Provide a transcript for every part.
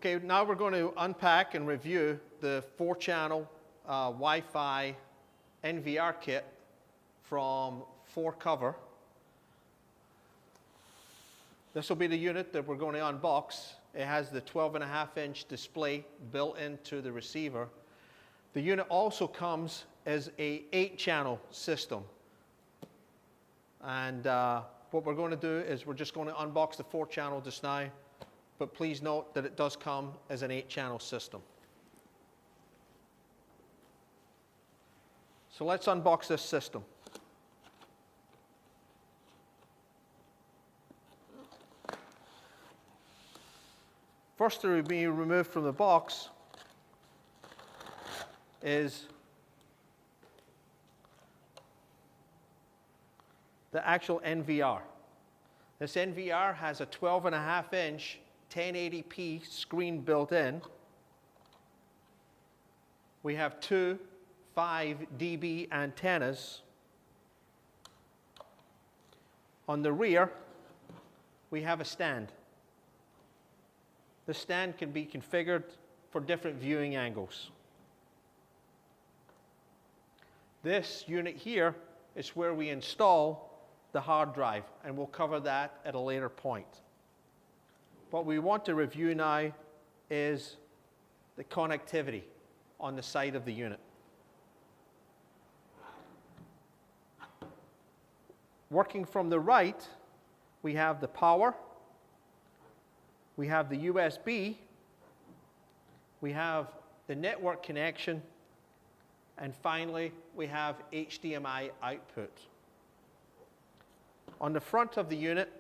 Okay, now we're going to unpack and review the 4-channel Wi-Fi NVR kit from 4Cover. This will be the unit that we're going to unbox. It has the 12.5-inch display built into the receiver. The unit also comes as a 8-channel system. And what we're going to do is we're just going to unbox the 4-channel just now. But please note that it does come as an 8-channel system. So let's unbox this system. First to be removed from the box is the actual NVR. This NVR has a 12.5-inch 1080p screen built in. We have two 5 dB antennas. On the rear, we have a stand. The stand can be configured for different viewing angles. This unit here is where we install the hard drive, and we'll cover that at a later point. What we want to review now is the connectivity on the side of the unit. Working from the right, we have the power, we have the USB, we have the network connection, and finally we have HDMI output. On the front of the unit,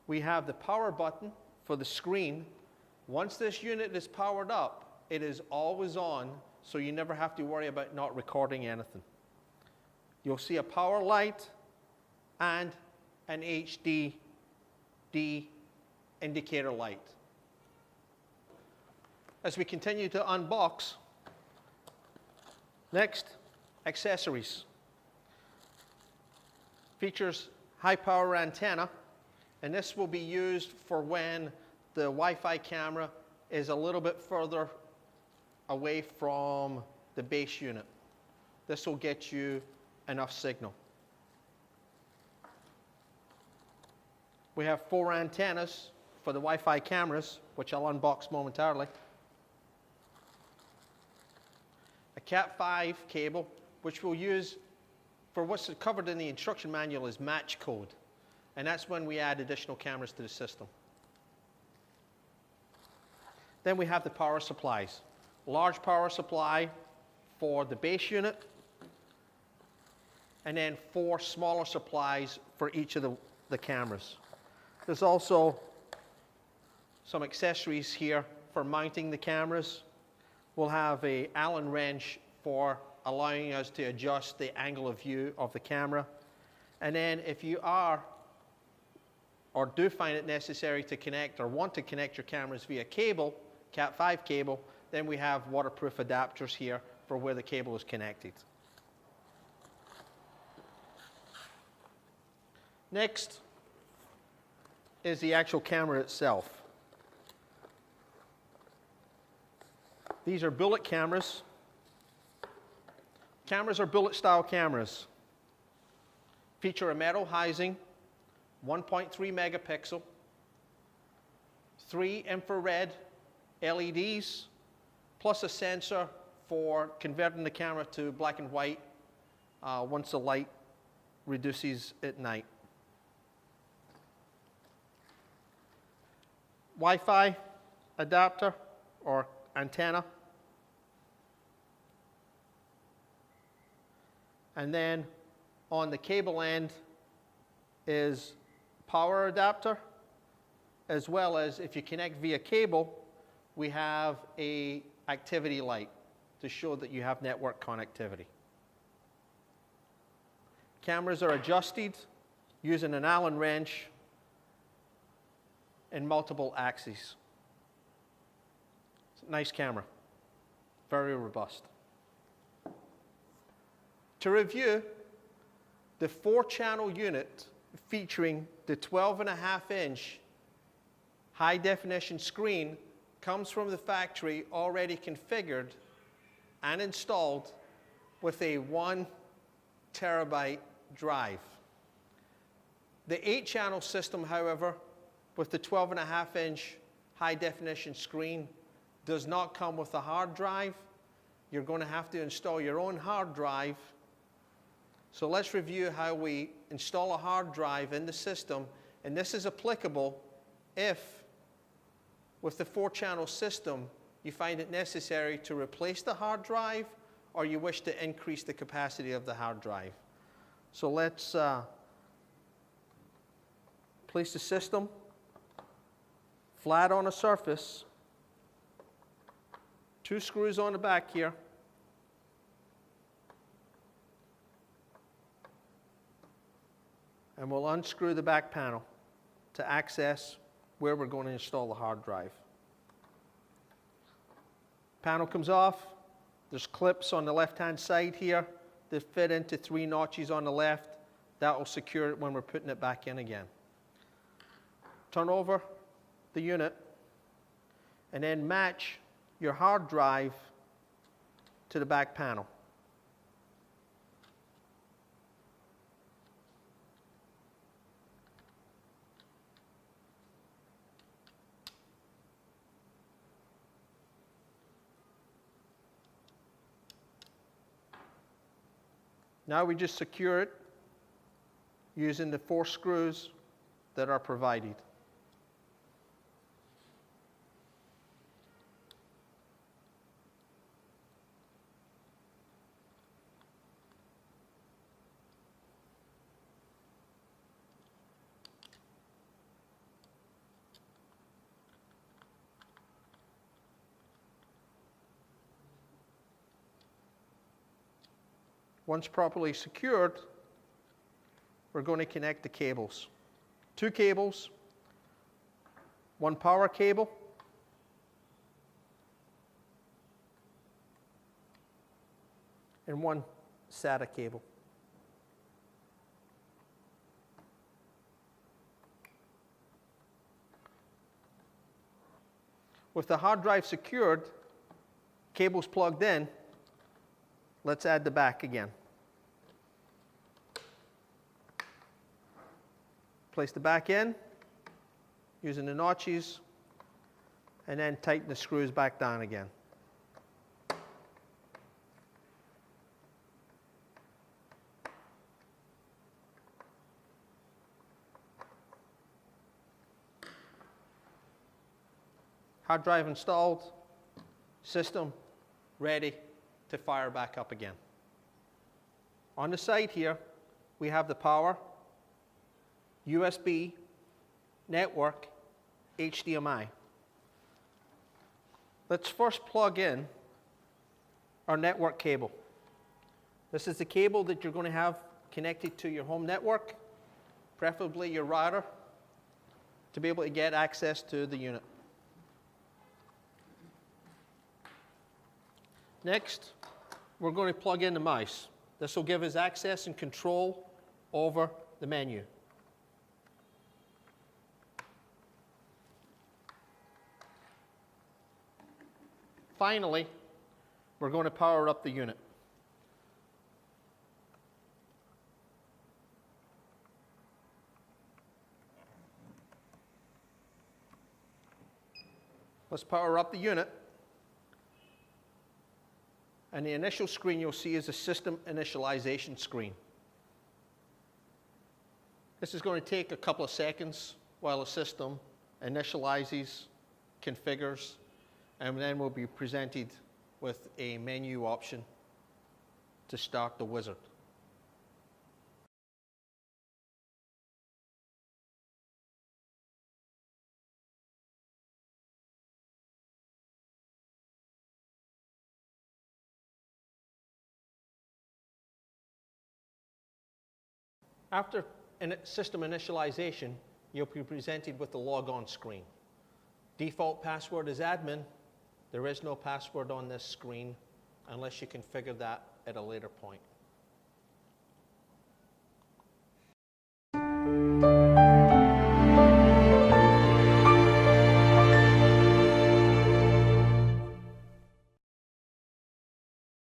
we have the power button for the screen. Once this unit is powered up, it is always on, so you never have to worry about not recording anything. You'll see a power light and an HDD indicator light. As we continue to unbox, next, accessories. Features high power antenna, and this will be used for when the Wi-Fi camera is a little bit further away from the base unit. This will get you enough signal. We have 4 antennas for the Wi-Fi cameras, which I'll unbox momentarily. A Cat5 cable, which we'll use for what's covered in the instruction manual as match code. And that's when we add additional cameras to the system. Then we have the power supplies. Large power supply for the base unit, and then 4 smaller supplies for each of the cameras. There's also some accessories here for mounting the cameras. We'll have an Allen wrench for allowing us to adjust the angle of view of the camera. And then if you are or do find it necessary to connect or want to connect your cameras via cable, Cat5 cable, then we have waterproof adapters here for where the cable is connected. Next is the actual camera itself. These are bullet cameras. Cameras are bullet style cameras. Feature a metal housing, 1.3 megapixel, 3 infrared LEDs, plus a sensor for converting the camera to black and white once the light reduces at night. Wi-Fi adapter or antenna. And then on the cable end is power adapter, as well as if you connect via cable, we have a activity light to show that you have network connectivity. Cameras are adjusted using an Allen wrench in multiple axes. It's a nice camera, very robust. To review, the 4-channel unit featuring the 12.5-inch high-definition screen comes from the factory already configured and installed with a 1 terabyte drive. The 8-channel system, however, with the 12.5-inch high-definition screen, does not come with a hard drive. You're going to have to install your own hard drive. So let's review how we install a hard drive in the system, and this is applicable if, with the 4-channel system, you find it necessary to replace the hard drive or you wish to increase the capacity of the hard drive. So let's place the system flat on a surface, 2 screws on the back here, and we'll unscrew the back panel to access where we're going to install the hard drive. Panel comes off. There's clips on the left-hand side here that fit into 3 notches on the left. That will secure it when we're putting it back in again. Turn over the unit and then match your hard drive to the back panel. Now we just secure it using the 4 screws that are provided. Once properly secured, we're going to connect the cables. 2 cables, 1 power cable, and 1 SATA cable. With the hard drive secured, cables plugged in, let's add the back again. Place the back in using the notches and then tighten the screws back down again. Hard drive installed, system ready to fire back up again. On the side here, we have the power, USB, network, HDMI. Let's first plug in our network cable. This is the cable that you're going to have connected to your home network, preferably your router, to be able to get access to the unit. Next, we're going to plug in the mouse. This will give us access and control over the menu. Finally, we're going to power up the unit. Let's power up the unit. And the initial screen you'll see is a system initialization screen. This is going to take a couple of seconds while the system initializes, configures, and then we'll be presented with a menu option to start the wizard. After system initialization, you'll be presented with the logon screen. Default password is admin. There is no password on this screen unless you configure that at a later point.